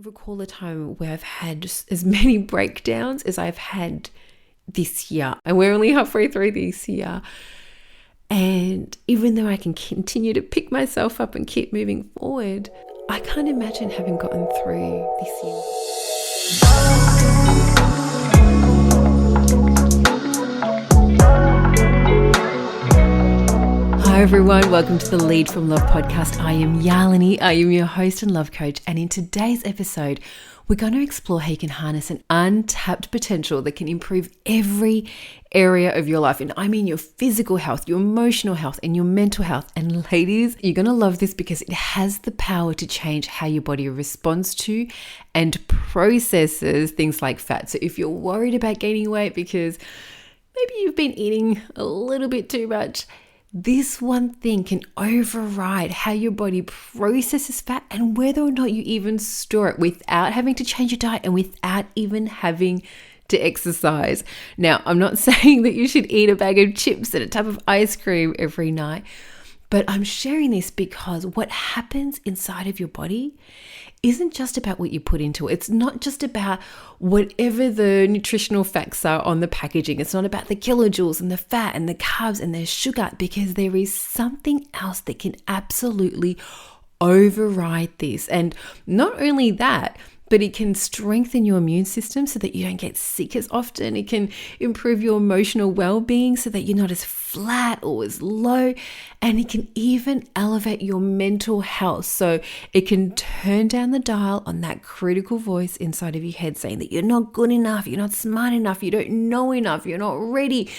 recall a time where I've had just as many breakdowns as I've had this year. And we're only halfway through this year. And even though I can continue to pick myself up and keep moving forward, I can't imagine having gotten through this year. Hi everyone, welcome to the Lead from Love podcast. I am Yalini, I am your host and love coach, and in today's episode, we're going to explore how you can harness an untapped potential that can improve every area of your life. And I mean your physical health, your emotional health, and your mental health. And ladies, you're going to love this because it has the power to change how your body responds to and processes things like fat. So if you're worried about gaining weight because maybe you've been eating a little bit too much, this one thing can override how your body processes fat and whether or not you even store it without having to change your diet and without even having to exercise. Now, I'm not saying that you should eat a bag of chips and a tub of ice cream every night, but I'm sharing this because what happens inside of your body isn't just about what you put into it. It's not just about whatever the nutritional facts are on the packaging. It's not about the kilojoules and the fat and the carbs and the sugar, because there is something else that can absolutely override this. And not only that, but it can strengthen your immune system so that you don't get sick as often. It can improve your emotional well-being so that you're not as flat or as low. And it can even elevate your mental health. So it can turn down the dial on that critical voice inside of your head saying that you're not good enough, you're not smart enough, you don't know enough, you're not ready.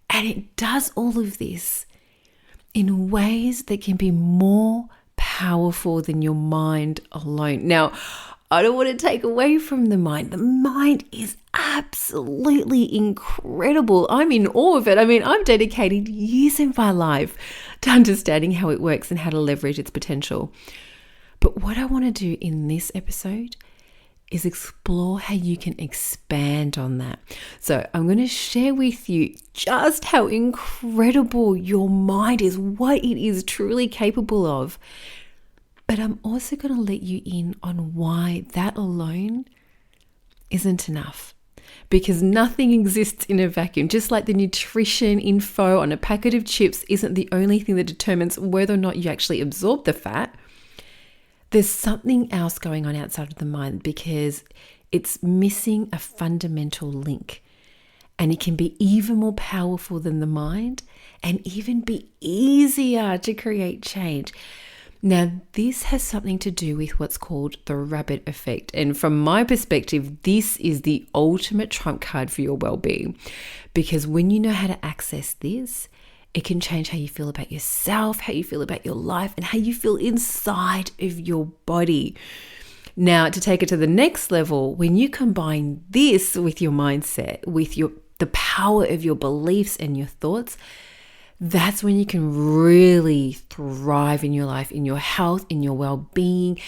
And it does all of this in ways that can be more powerful than your mind alone. Now, I don't want to take away from the mind. The mind is absolutely incredible. I'm in awe of it. I mean, I've dedicated years in my life to understanding how it works and how to leverage its potential. But what I want to do in this episode is explore how you can expand on that. So I'm going to share with you just how incredible your mind is, what it is truly capable of. But I'm also going to let you in on why that alone isn't enough. Because nothing exists in a vacuum. Just like the nutrition info on a packet of chips isn't the only thing that determines whether or not you actually absorb the fat, there's something else going on outside of the mind because it's missing a fundamental link. And it can be even more powerful than the mind and even be easier to create change. Now, this has something to do with what's called the rabbit effect. And from my perspective, this is the ultimate trump card for your well-being. Because when you know how to access this, it can change how you feel about yourself, how you feel about your life, and how you feel inside of your body. Now, to take it to the next level, when you combine this with your mindset, with the power of your beliefs and your thoughts, that's when you can really thrive in your life, in your health, in your well-being.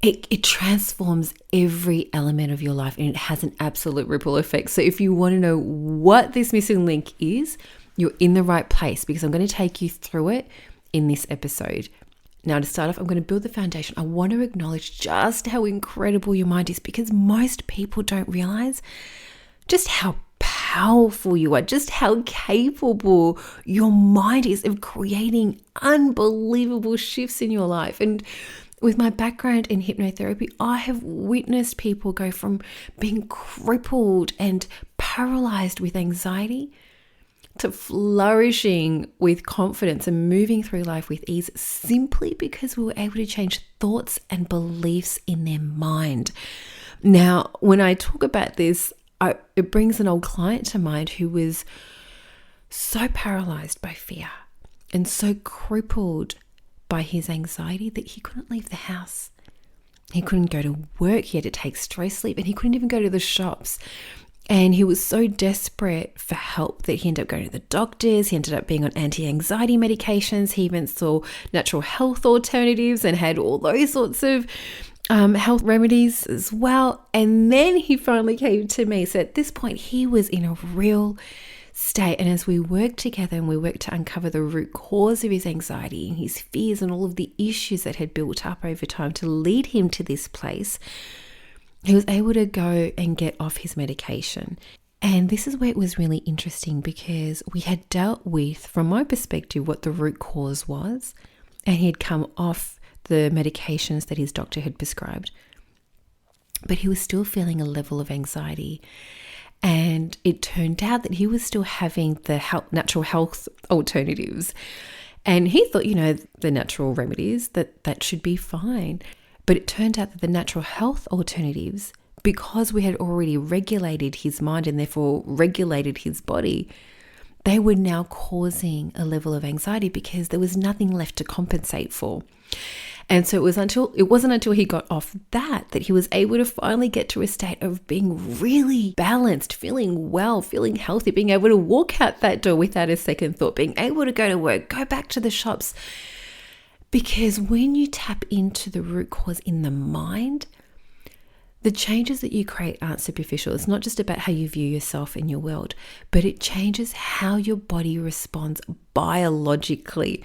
It transforms every element of your life and it has an absolute ripple effect. So if you want to know what this missing link is, you're in the right place because I'm going to take you through it in this episode. Now, to start off, I'm going to build the foundation. I want to acknowledge just how incredible your mind is because most people don't realize just how powerful you are, just how capable your mind is of creating unbelievable shifts in your life. And with my background in hypnotherapy, I have witnessed people go from being crippled and paralyzed with anxiety to flourishing with confidence and moving through life with ease simply because we were able to change thoughts and beliefs in their mind. Now, when I talk about this, it brings an old client to mind who was so paralyzed by fear and so crippled by his anxiety that he couldn't leave the house. He couldn't go to work. He had to take stress leave and he couldn't even go to the shops. And he was so desperate for help that he ended up going to the doctors. He ended up being on anti-anxiety medications. He even saw natural health alternatives and had all those sorts of health remedies as well. And then he finally came to me. So at this point, he was in a real state. And as we work together and we work to uncover the root cause of his anxiety and his fears and all of the issues that had built up over time to lead him to this place, he was able to go and get off his medication. And this is where it was really interesting, because we had dealt with, from my perspective, what the root cause was, and he had come off the medications that his doctor had prescribed. But he was still feeling a level of anxiety. And it turned out that he was still having the natural health alternatives. And he thought, the natural remedies, that should be fine. But it turned out that the natural health alternatives, because we had already regulated his mind and therefore regulated his body, they were now causing a level of anxiety because there was nothing left to compensate for. And so it wasn't until he got off that he was able to finally get to a state of being really balanced, feeling well, feeling healthy, being able to walk out that door without a second thought, being able to go to work, go back to the shops. Because when you tap into the root cause in the mind, the changes that you create aren't superficial. It's not just about how you view yourself and your world, but it changes how your body responds biologically.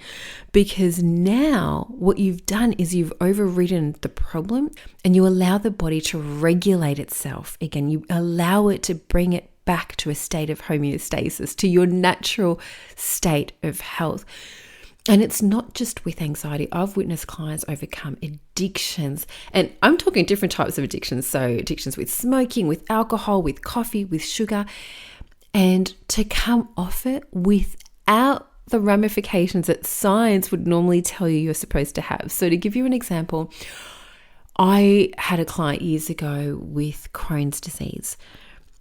Because now what you've done is you've overridden the problem and you allow the body to regulate itself. Again, you allow it to bring it back to a state of homeostasis, to your natural state of health. And it's not just with anxiety. I've witnessed clients overcome addictions, and I'm talking different types of addictions. So addictions with smoking, with alcohol, with coffee, with sugar, and to come off it without the ramifications that science would normally tell you you're supposed to have. So to give you an example, I had a client years ago with Crohn's disease,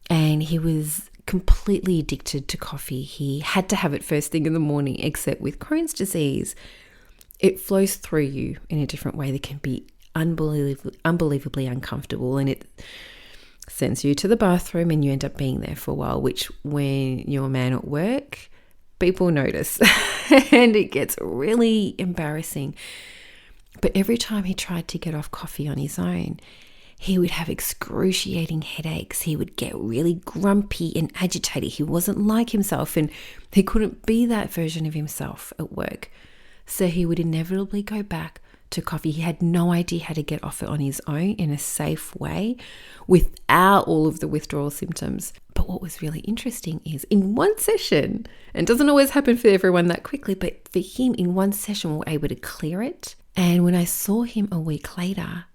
and he was completely addicted to coffee. He had to have it first thing in the morning, except with Crohn's disease, it flows through you in a different way that can be unbelievably uncomfortable, and it sends you to the bathroom and you end up being there for a while, which when you're a man at work, people notice and it gets really embarrassing. But every time he tried to get off coffee on his own, he would have excruciating headaches. He would get really grumpy and agitated. He wasn't like himself, and he couldn't be that version of himself at work. So he would inevitably go back to coffee. He had no idea how to get off it on his own in a safe way without all of the withdrawal symptoms. But what was really interesting is in one session, and it doesn't always happen for everyone that quickly, but for him in one session, we were able to clear it. And when I saw him a week later,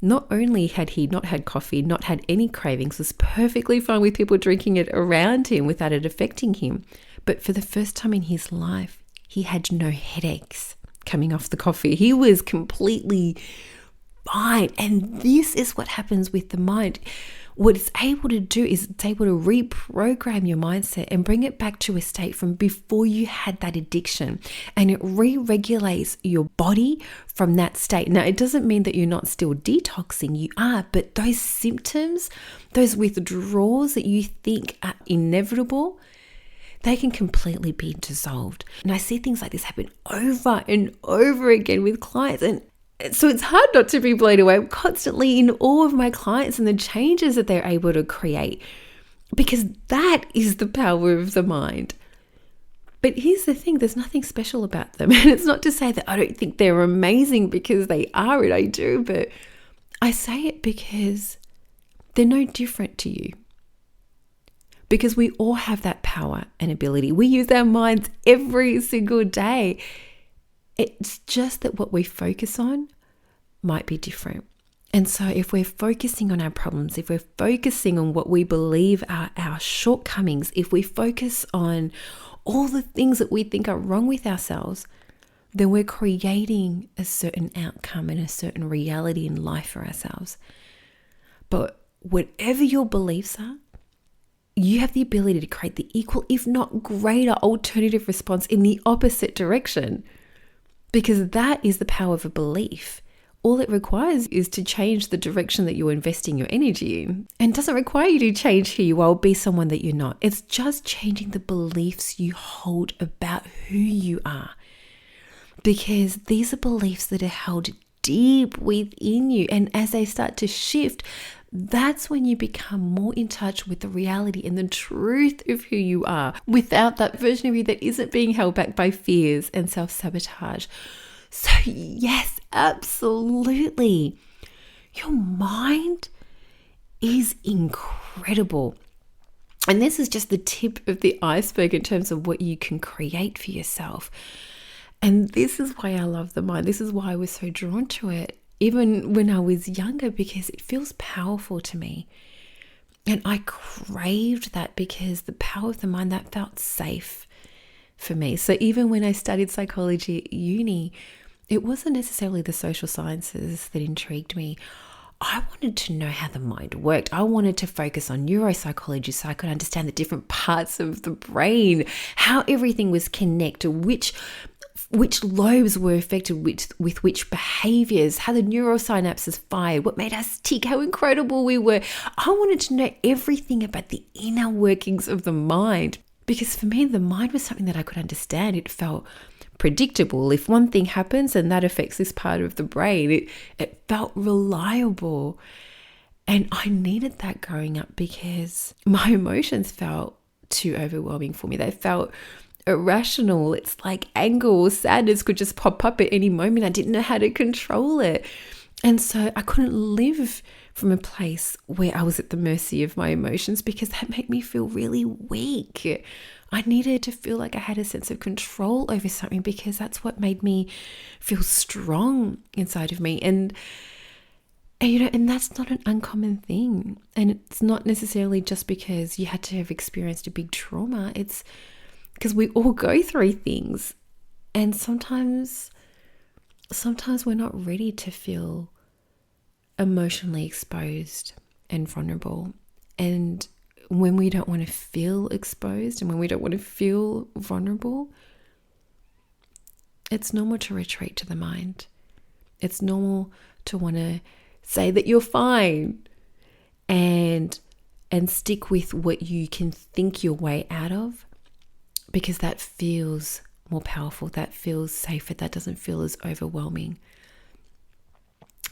not only had he not had coffee, not had any cravings, was perfectly fine with people drinking it around him without it affecting him, but for the first time in his life, he had no headaches coming off the coffee. He was completely fine. And this is what happens with the mind. What it's able to do is it's able to reprogram your mindset and bring it back to a state from before you had that addiction. And it re-regulates your body from that state. Now, it doesn't mean that you're not still detoxing. You are, but those symptoms, those withdrawals that you think are inevitable, they can completely be dissolved. And I see things like this happen over and over again with clients. And so it's hard not to be blown away. I'm constantly in awe of my clients and the changes that they're able to create, because that is the power of the mind. But here's the thing, there's nothing special about them. And it's not to say that I don't think they're amazing, because they are, and I do, but I say it because they're no different to you. Because we all have that power and ability. We use our minds every single day. It's just that what we focus on might be different. And so if we're focusing on our problems, if we're focusing on what we believe are our shortcomings, if we focus on all the things that we think are wrong with ourselves, then we're creating a certain outcome and a certain reality in life for ourselves. But whatever your beliefs are, you have the ability to create the equal, if not greater, alternative response in the opposite direction. Because that is the power of a belief. All it requires is to change the direction that you're investing your energy in. And it doesn't require you to change who you are or be someone that you're not. It's just changing the beliefs you hold about who you are. Because these are beliefs that are held deep within you. And as they start to shift, that's when you become more in touch with the reality and the truth of who you are, without that version of you that isn't being held back by fears and self-sabotage. So yes, absolutely. Your mind is incredible. And this is just the tip of the iceberg in terms of what you can create for yourself. And this is why I love the mind. This is why I was so drawn to it, even when I was younger, because it feels powerful to me. And I craved that because the power of the mind, that felt safe for me. So even when I studied psychology at uni, it wasn't necessarily the social sciences that intrigued me. I wanted to know how the mind worked. I wanted to focus on neuropsychology so I could understand the different parts of the brain, how everything was connected, which lobes were affected with which behaviors, how the neurosynapses fired, what made us tick, how incredible we were. I wanted to know everything about the inner workings of the mind, because for me, the mind was something that I could understand. It felt predictable. If one thing happens and that affects this part of the brain, it felt reliable. And I needed that growing up because my emotions felt too overwhelming for me. They felt irrational. It's like anger or sadness could just pop up at any moment. I didn't know how to control it. And so I couldn't live from a place where I was at the mercy of my emotions, because that made me feel really weak. I needed to feel like I had a sense of control over something, because that's what made me feel strong inside of me. And that's not an uncommon thing. And it's not necessarily just because you had to have experienced a big trauma. It's because we all go through things. And sometimes we're not ready to feel emotionally exposed and vulnerable. And when we don't want to feel exposed and when we don't want to feel vulnerable, it's normal to retreat to the mind. It's normal to want to say that you're fine and stick with what you can think your way out of, because that feels more powerful, that feels safer, that doesn't feel as overwhelming.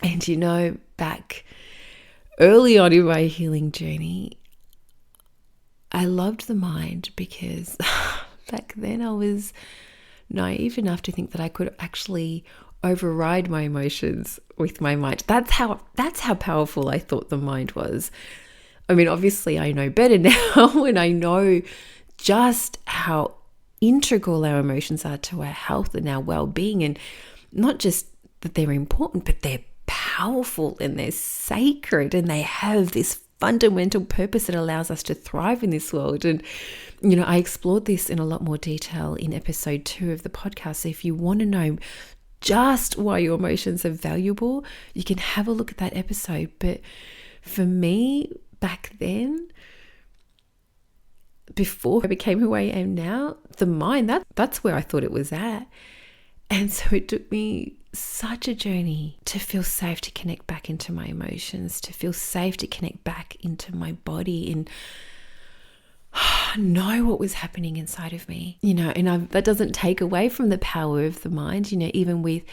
And back early on in my healing journey, I loved the mind because back then I was naive enough to think that I could actually override my emotions with my mind. That's how powerful I thought the mind was. I mean, obviously I know better now, and I know just how integral our emotions are to our health and our well-being, and not just that they're important, but they're powerful and they're sacred, and they have this fundamental purpose that allows us to thrive in this world. And I explored this in a lot more detail in episode 2 of the podcast. So if you want to know just why your emotions are valuable, you can have a look at that episode. But for me, back then, before I became who I am now, the mind, that's where I thought it was at. And so it took me such a journey to feel safe to connect back into my emotions, to feel safe to connect back into my body and know what was happening inside of me. And that doesn't take away from the power of the mind. Even with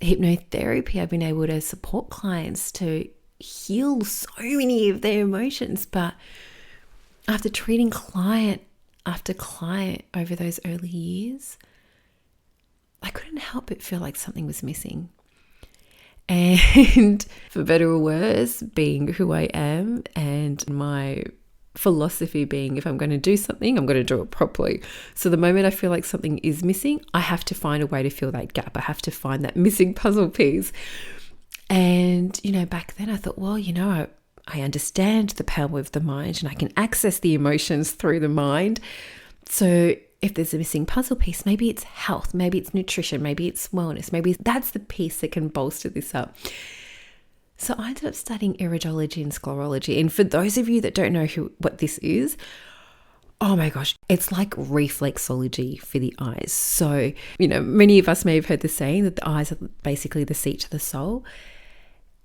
hypnotherapy, I've been able to support clients to heal so many of their emotions. But after treating client after client over those early years, I couldn't help but feel like something was missing. And for better or worse, being who I am and my philosophy being, if I'm going to do something, I'm going to do it properly. So the moment I feel like something is missing, I have to find a way to fill that gap. I have to find that missing puzzle piece. And, back then I thought, well, I understand the power of the mind and I can access the emotions through the mind. So if there's a missing puzzle piece, maybe it's health, maybe it's nutrition, maybe it's wellness, maybe that's the piece that can bolster this up. So I ended up studying iridology and sclerology. And for those of you that don't know what this is, oh my gosh, it's like reflexology for the eyes. So, many of us may have heard the saying that the eyes are basically the seat to the soul.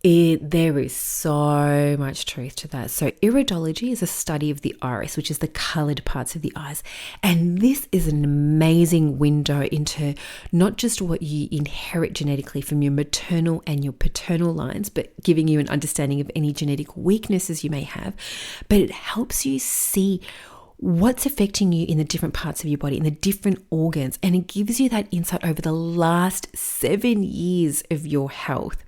There is so much truth to that. So iridology is a study of the iris, which is the coloured parts of the eyes. And this is an amazing window into not just what you inherit genetically from your maternal and your paternal lines, but giving you an understanding of any genetic weaknesses you may have. But it helps you see what's affecting you in the different parts of your body, in the different organs. And it gives you that insight over the last 7 years of your health.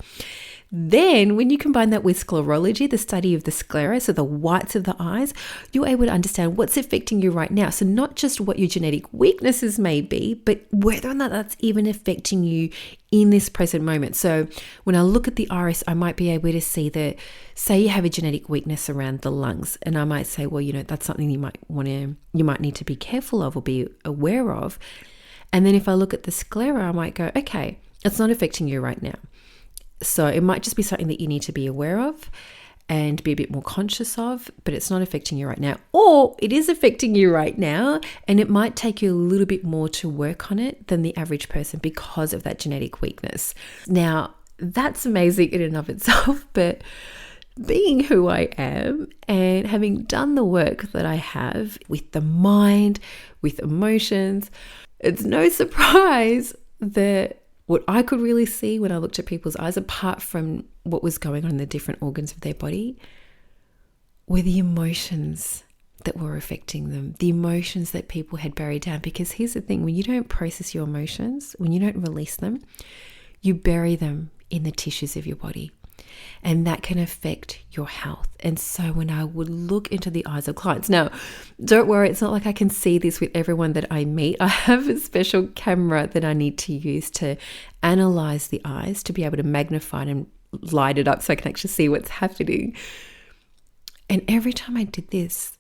Then when you combine that with sclerology, the study of the sclera, so the whites of the eyes, you're able to understand what's affecting you right now. So not just what your genetic weaknesses may be, but whether or not that's even affecting you in this present moment. So when I look at the iris, I might be able to see that, say you have a genetic weakness around the lungs, and I might say, well, that's something you might need to be careful of or be aware of. And then if I look at the sclera, I might go, okay, it's not affecting you right now. So it might just be something that you need to be aware of and be a bit more conscious of, but it's not affecting you right now. Or it is affecting you right now, and it might take you a little bit more to work on it than the average person because of that genetic weakness. Now, that's amazing in and of itself, but being who I am and having done the work that I have with the mind, with emotions, it's no surprise that what I could really see when I looked at people's eyes, apart from what was going on in the different organs of their body, were the emotions that were affecting them, the emotions that people had buried down. Because here's the thing, when you don't process your emotions, when you don't release them, you bury them in the tissues of your body. And that can affect your health. And so when I would look into the eyes of clients, now don't worry, it's not like I can see this with everyone that I meet. I have a special camera that I need to use to analyze the eyes, to be able to magnify it and light it up so I can actually see what's happening. And every time I did this,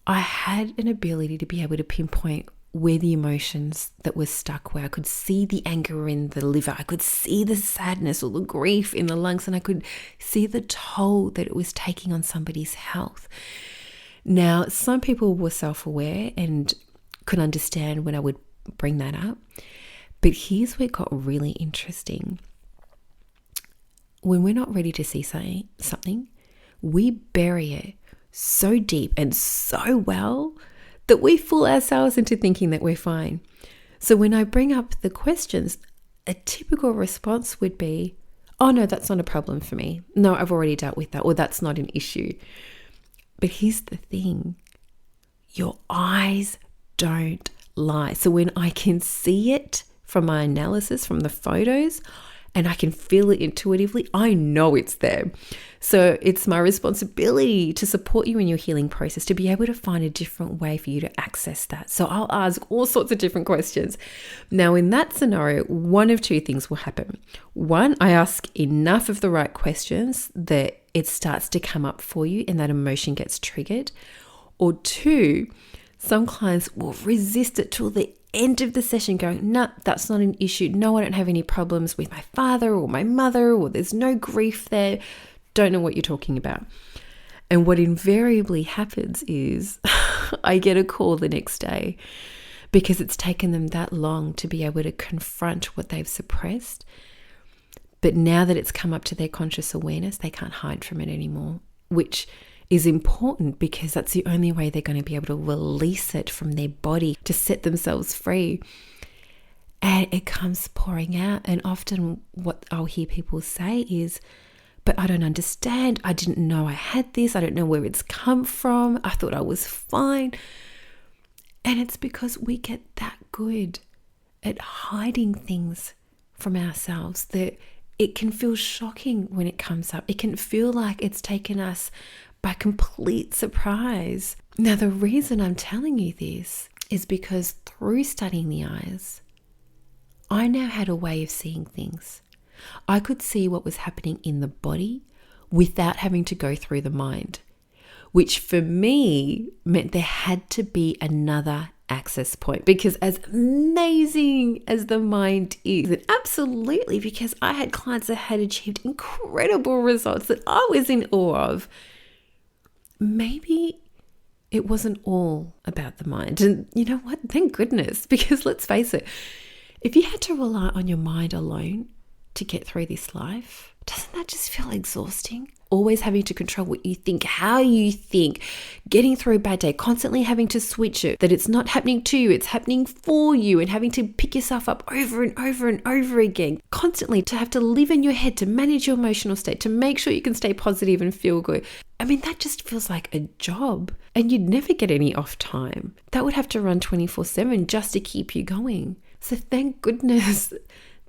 I had an ability to be able to pinpoint where the emotions that were stuck were. I could see the anger in the liver. I could see the sadness or the grief in the lungs, and I could see the toll that it was taking on somebody's health. Now, some people were self-aware and could understand when I would bring that up. But here's where it got really interesting. When we're not ready to see something, we bury it so deep and so well that we fool ourselves into thinking that we're fine. So when I bring up the questions, a typical response would be, oh no, that's not a problem for me. No, I've already dealt with that, or that's not an issue. But here's the thing, your eyes don't lie. So when I can see it from my analysis, from the photos, and I can feel it intuitively, I know it's there. So it's my responsibility to support you in your healing process, to be able to find a different way for you to access that. So I'll ask all sorts of different questions. Now, in that scenario, one of two things will happen. One, I ask enough of the right questions that it starts to come up for you and that emotion gets triggered. Or two, some clients will resist it till the end of the session going, nah, that's not an issue. No, I don't have any problems with my father or my mother, or there's no grief there. Don't know what you're talking about. And what invariably happens is I get a call the next day because it's taken them that long to be able to confront what they've suppressed. But now that it's come up to their conscious awareness, they can't hide from it anymore, which is important because that's the only way they're going to be able to release it from their body to set themselves free. And it comes pouring out. And often what I'll hear people say is, but I don't understand. I didn't know I had this. I don't know where it's come from. I thought I was fine. And it's because we get that good at hiding things from ourselves that it can feel shocking when it comes up. It can feel like it's taken us by complete surprise. Now, the reason I'm telling you this is because through studying the eyes, I now had a way of seeing things. I could see what was happening in the body without having to go through the mind, which for me meant there had to be another access point, because as amazing as the mind is, and absolutely, because I had clients that had achieved incredible results that I was in awe of, maybe it wasn't all about the mind. And you know what? Thank goodness, because let's face it, if you had to rely on your mind alone to get through this life, Doesn't that just feel exhausting? Always having to control what you think, how you think, getting through a bad day, constantly having to switch it, that it's not happening to you, it's happening for you, and having to pick yourself up over and over and over again, constantly to have to live in your head, to manage your emotional state, to make sure you can stay positive and feel good. I mean, that just feels like a job, and you'd never get any off time. That would have to run 24/7 just to keep you going. So thank goodness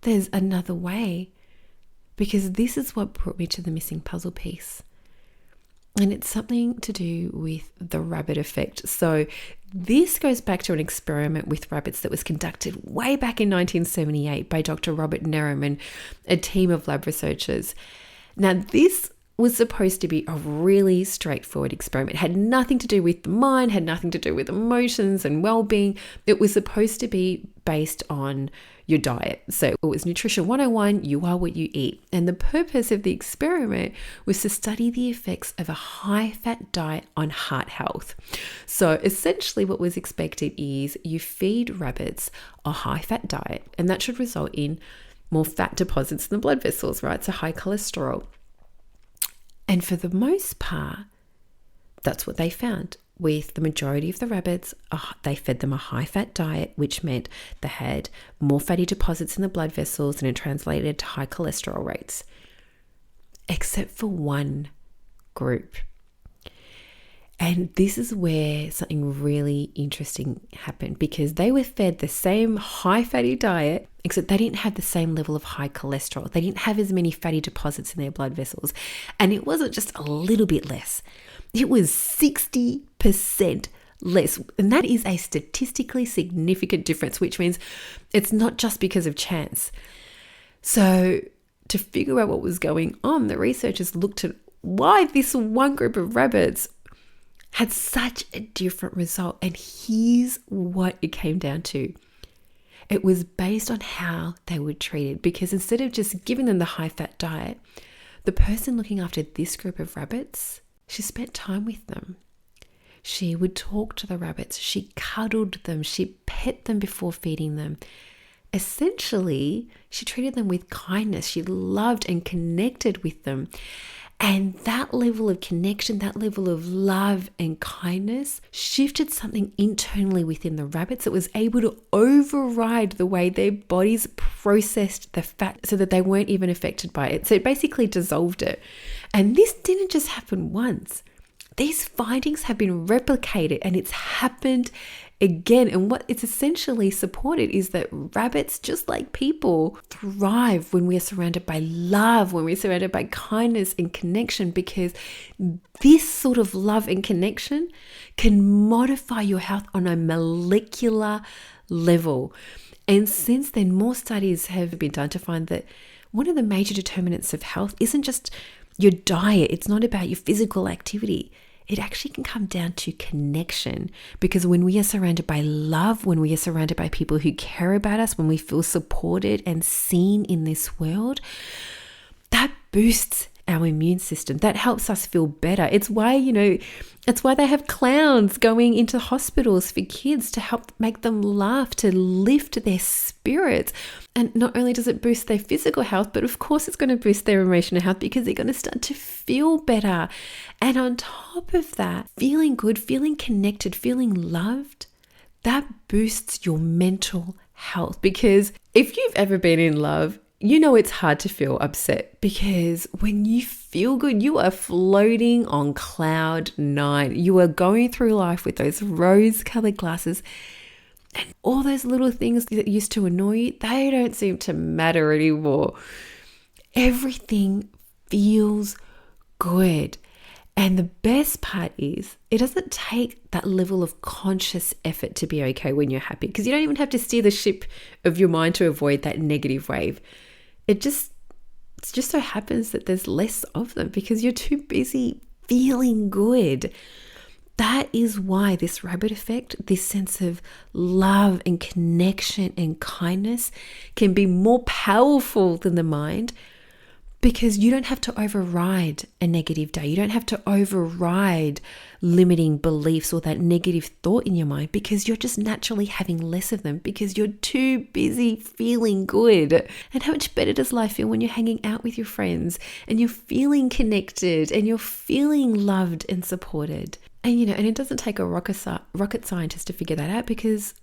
there's another way. Because this is what brought me to the missing puzzle piece. And it's something to do with the rabbit effect. So this goes back to an experiment with rabbits that was conducted way back in 1978 by Dr. Robert Nerham and a team of lab researchers. Now, this was supposed to be a really straightforward experiment. It had nothing to do with the mind, had nothing to do with emotions and well-being. It was supposed to be based on your diet. So it was Nutrition 101, you are what you eat. And the purpose of the experiment was to study the effects of a high-fat diet on heart health. So essentially what was expected is you feed rabbits a high-fat diet, and that should result in more fat deposits in the blood vessels, right? So high cholesterol. And for the most part, that's what they found. With the majority of the rabbits, they fed them a high-fat diet, which meant they had more fatty deposits in the blood vessels and it translated to high cholesterol rates. Except for one group. And this is where something really interesting happened, because they were fed the same high fatty diet, except they didn't have the same level of high cholesterol. They didn't have as many fatty deposits in their blood vessels. And it wasn't just a little bit less. It was 60% less. And that is a statistically significant difference, which means it's not just because of chance. So to figure out what was going on, the researchers looked at why this one group of rabbits had such a different result. And here's what it came down to. It was based on how they were treated, because instead of just giving them the high-fat diet, the person looking after this group of rabbits, she spent time with them. She would talk to the rabbits. She cuddled them. She pet them before feeding them. Essentially, she treated them with kindness. She loved and connected with them. And that level of connection, that level of love and kindness shifted something internally within the rabbits that was able to override the way their bodies processed the fat so that they weren't even affected by it. So it basically dissolved it. And this didn't just happen once. These findings have been replicated and it's happened again. And what it's essentially supported is that rabbits, just like people, thrive when we are surrounded by love, when we're surrounded by kindness and connection, because this sort of love and connection can modify your health on a molecular level. And since then, more studies have been done to find that one of the major determinants of health isn't just your diet. It's not about your physical activity. It actually can come down to connection, because when we are surrounded by love, when we are surrounded by people who care about us, when we feel supported and seen in this world, that boosts our immune system. That helps us feel better. It's why, it's why they have clowns going into hospitals for kids to help make them laugh, to lift their spirits. And not only does it boost their physical health, but of course it's going to boost their emotional health, because they're going to start to feel better. And on top of that, feeling good, feeling connected, feeling loved, that boosts your mental health. Because if you've ever been in love, you know it's hard to feel upset, because when you feel good, you are floating on cloud 9. You are going through life with those rose-colored glasses, and all those little things that used to annoy you, they don't seem to matter anymore. Everything feels good. And the best part is, it doesn't take that level of conscious effort to be okay when you're happy, because you don't even have to steer the ship of your mind to avoid that negative wave. It just so happens that there's less of them because you're too busy feeling good. That is why this rabbit effect, this sense of love and connection and kindness, can be more powerful than the mind, Because you don't have to override a negative day. You don't have to override limiting beliefs or that negative thought in your mind, because you're just naturally having less of them because you're too busy feeling good. And how much better does life feel when you're hanging out with your friends and you're feeling connected and you're feeling loved and supported? And and it doesn't take a rocket scientist to figure that out, because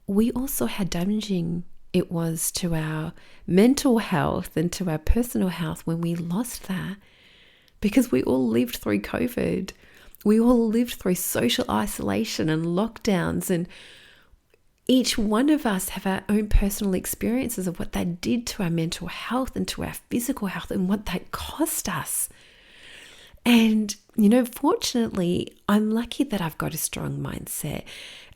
we all saw how damaging it was to our mental health and to our personal health when we lost that, because we all lived through COVID. We all lived through social isolation and lockdowns, and each one of us have our own personal experiences of what that did to our mental health and to our physical health and what that cost us. And, fortunately, I'm lucky that I've got a strong mindset.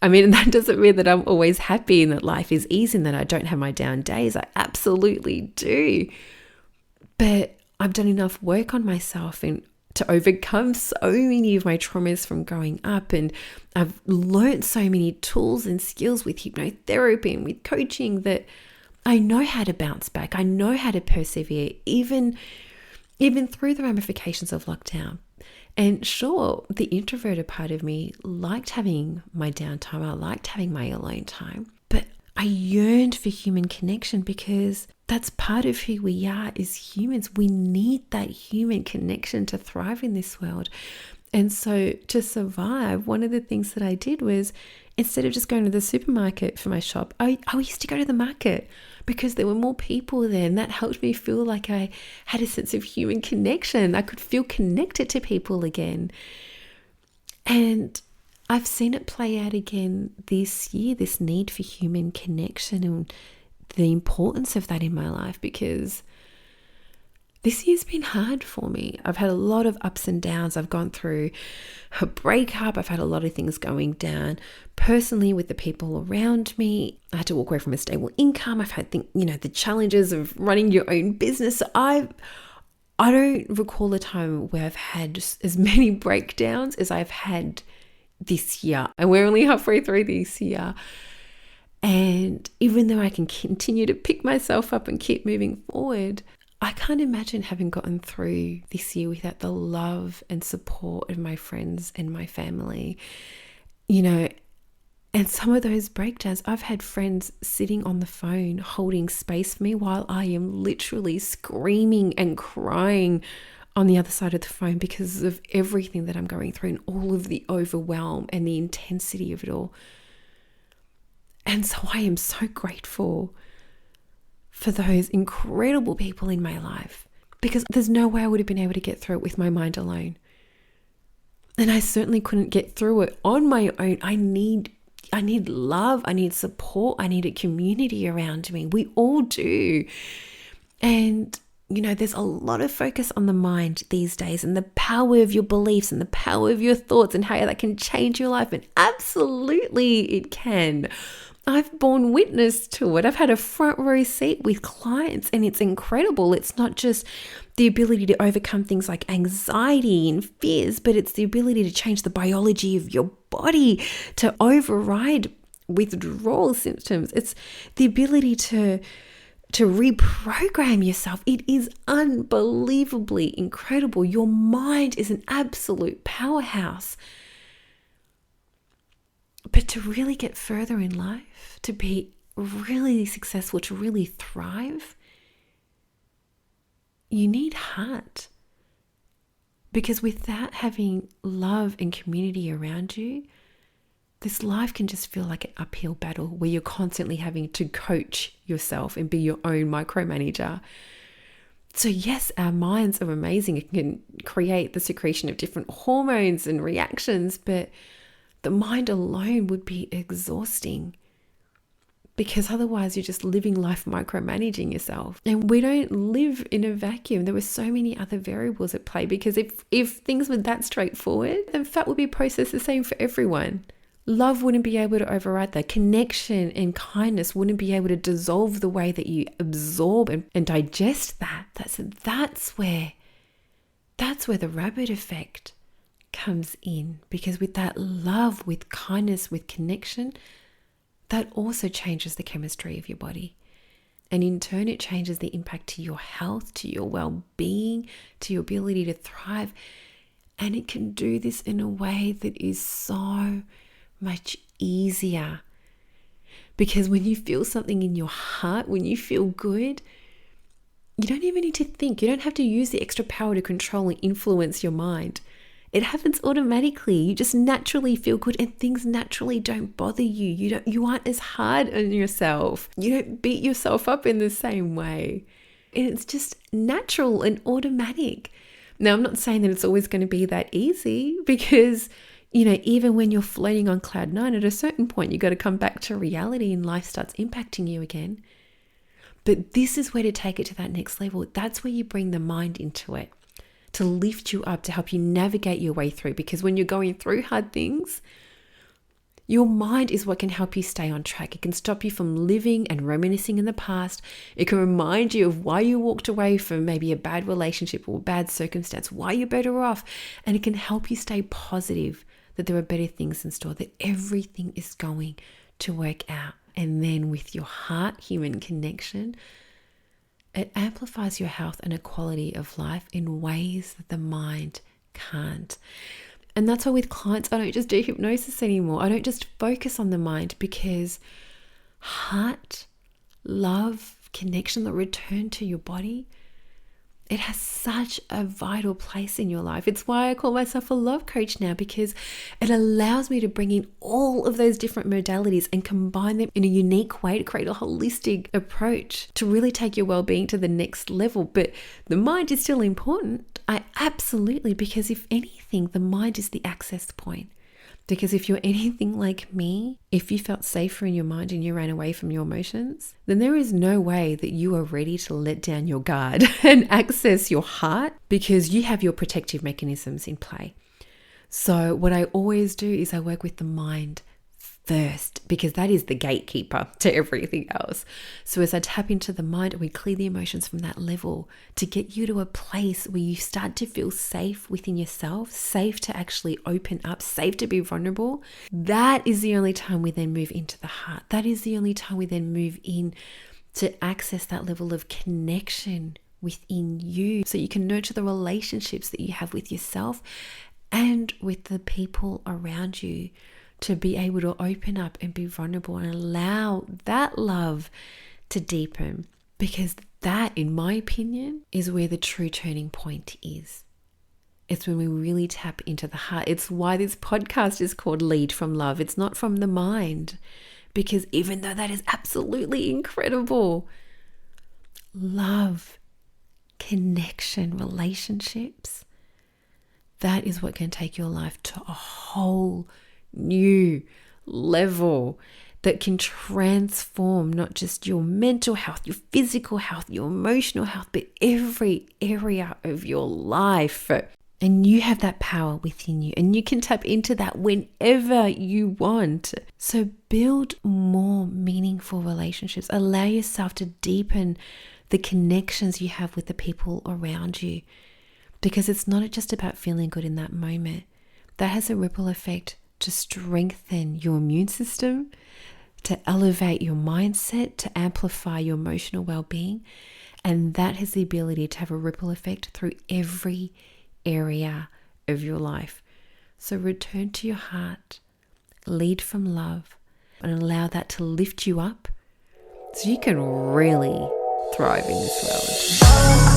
I mean, that doesn't mean that I'm always happy and that life is easy and that I don't have my down days. I absolutely do. But I've done enough work on myself and to overcome so many of my traumas from growing up. And I've learned so many tools and skills with hypnotherapy and with coaching that I know how to bounce back. I know how to persevere, even through the ramifications of lockdown. And sure, the introverted part of me liked having my downtime. I liked having my alone time. But I yearned for human connection, because that's part of who we are as humans. We need that human connection to thrive in this world. And so to survive, one of the things that I did was, instead of just going to the supermarket for my shop, I used to go to the market, because there were more people there, and that helped me feel like I had a sense of human connection. I could feel connected to people again. And I've seen it play out again this year, this need for human connection and the importance of that in my life, because this year's been hard for me. I've had a lot of ups and downs. I've gone through a breakup. I've had a lot of things going down personally with the people around me. I had to walk away from a stable income. I've had the challenges of running your own business. So I don't recall a time where I've had as many breakdowns as I've had this year. And we're only halfway through this year. And even though I can continue to pick myself up and keep moving forward, I can't imagine having gotten through this year without the love and support of my friends and my family. And some of those breakdowns, I've had friends sitting on the phone holding space for me while I am literally screaming and crying on the other side of the phone because of everything that I'm going through and all of the overwhelm and the intensity of it all. And so I am so grateful for those incredible people in my life, because there's no way I would have been able to get through it with my mind alone. And I certainly couldn't get through it on my own. I need love. I need support. I need a community around me. We all do. And, there's a lot of focus on the mind these days and the power of your beliefs and the power of your thoughts and how that can change your life. And absolutely it can. I've borne witness to it. I've had a front row seat with clients, and it's incredible. It's not just the ability to overcome things like anxiety and fears, but it's the ability to change the biology of your body, to override withdrawal symptoms. It's the ability to reprogram yourself. It is unbelievably incredible. Your mind is an absolute powerhouse. But to really get further in life, to be really successful, to really thrive, you need heart. Because without having love and community around you, this life can just feel like an uphill battle where you're constantly having to coach yourself and be your own micromanager. So yes, our minds are amazing. It can create the secretion of different hormones and reactions, but the mind alone would be exhausting, because otherwise you're just living life micromanaging yourself. And we don't live in a vacuum. There were so many other variables at play, because if things were that straightforward, then fat would be processed the same for everyone. Love wouldn't be able to override that. Connection and kindness wouldn't be able to dissolve the way that you absorb and digest that. That's where the rabbit effect comes in, because with that love, with kindness, with connection, that also changes the chemistry of your body. And in turn, it changes the impact to your health, to your well-being, to your ability to thrive. And it can do this in a way that is so much easier. Because when you feel something in your heart, when you feel good, you don't even need to think. You don't have to use the extra power to control and influence your mind. It happens automatically. You just naturally feel good and things naturally don't bother you. You aren't as hard on yourself. You don't beat yourself up in the same way. And it's just natural and automatic. Now, I'm not saying that it's always going to be that easy because, even when you're floating on cloud nine, at a certain point, you got to come back to reality and life starts impacting you again. But this is where to take it to that next level. That's where you bring the mind into it, to lift you up, to help you navigate your way through. Because when you're going through hard things, your mind is what can help you stay on track. It can stop you from living and reminiscing in the past. It can remind you of why you walked away from maybe a bad relationship or a bad circumstance, why you're better off. And it can help you stay positive that there are better things in store, that everything is going to work out. And then with your heart-human connection, it amplifies your health and a quality of life in ways that the mind can't. And that's why with clients, I don't just do hypnosis anymore. I don't just focus on the mind, because heart, love, connection, the return to your body, it has such a vital place in your life. It's why I call myself a love coach now, because it allows me to bring in all of those different modalities and combine them in a unique way to create a holistic approach to really take your well-being to the next level. But the mind is still important. Absolutely, because if anything, the mind is the access point. Because if you're anything like me, if you felt safer in your mind and you ran away from your emotions, then there is no way that you are ready to let down your guard and access your heart, because you have your protective mechanisms in play. So what I always do is I work with the mind first, because that is the gatekeeper to everything else. So as I tap into the mind, we clear the emotions from that level to get you to a place where you start to feel safe within yourself, safe to actually open up, safe to be vulnerable. That is the only time we then move into the heart. That is the only time we then move in to access that level of connection within you, so you can nurture the relationships that you have with yourself and with the people around you, to be able to open up and be vulnerable and allow that love to deepen. Because that, in my opinion, is where the true turning point is. It's when we really tap into the heart. It's why this podcast is called Lead from Love. It's not from the mind. Because even though that is absolutely incredible, love, connection, relationships, that is what can take your life to a whole new level that can transform not just your mental health, your physical health, your emotional health, but every area of your life. And you have that power within you, and you can tap into that whenever you want. So build more meaningful relationships. Allow yourself to deepen the connections you have with the people around you, because it's not just about feeling good in that moment. That has a ripple effect to strengthen your immune system, to elevate your mindset, to amplify your emotional well-being. And that has the ability to have a ripple effect through every area of your life. So return to your heart, lead from love, and allow that to lift you up so you can really thrive in this world.